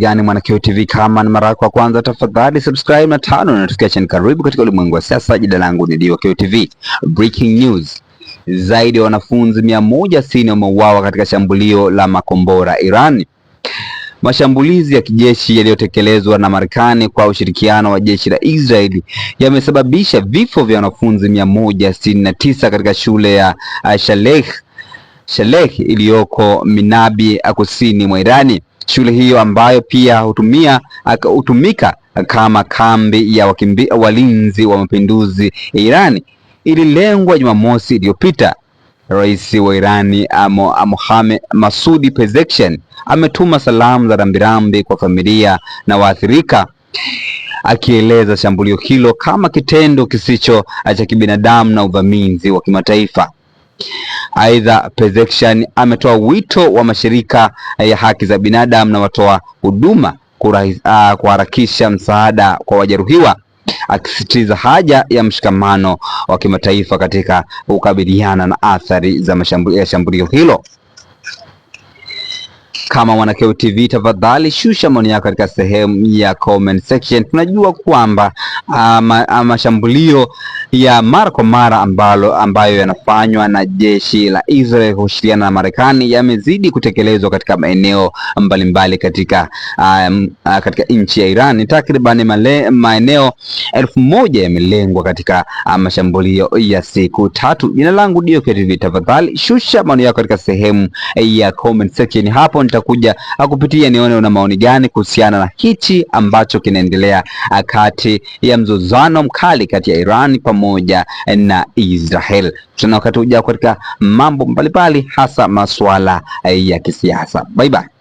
gani mwana QTV? Kama ni mara yako ya kwanza, tafadhali subscribe na turn on notification. Karibu katika ulimwengu wa sasa. Jina langu ni Dio QTV. Breaking news. Zaidi ya wanafunzi 160 wameuawa katika shambulio la makombora Iran. Mashambulizi ya kijeshi yaliyotekelezwa na Marekani kwa ushirikiano wa jeshi la Israeli yamesababisha vifo vya wanafunzi 169 katika shule ya Shalech iliyoko Minabi kusini mwa Irani. Shule hiyo ambayo pia hutumika kama kambi ya walinzi wa mapinduzi ya Irani ililengwa Jumamosi iliyopita. Rais wa Irani Mohamed Masoud Pezeshkian ametuma salamu za rambirambi kwa familia na waathirika, akieleza shambulio hilo kama kitendo kisicho cha kibinadamu na uvamizi wa kimataifa. Aidha, Pezeshkian ametoa wito wa mashirika ya haki za binadamu na watoa huduma kuharakisha msaada kwa wajeruhiwa, akisisitiza haja ya mshikamano wa kimataifa katika kukabiliana na athari za shambulio hilo. Kama wana QTV, tafadhali shusha maoni yako katika sehemu ya comment section. Tunajua kwamba mashambulio ya mara kwa mara ambayo yanafanywa na jeshi la Israel kushirikiana na Marekani yamezidi kutekelezwa katika maeneo mbalimbali katika nchi ya Iran. Takriban maeneo 1000 yamelengwa katika mashambulio ya siku tatu. Jina langu Dio QTV. Tafadhali shusha maoni yako katika sehemu ya comment section. Hapo nitakuja kupitia nione una maoni gani kuhusiana na hichi ambacho kinaendelea kati ya mzozano mkali kati ya Iran pamoja na Israel. Tuna wakati ujao katika mambo mbalimbali, hasa masuala ya kisiasa. Bye bye.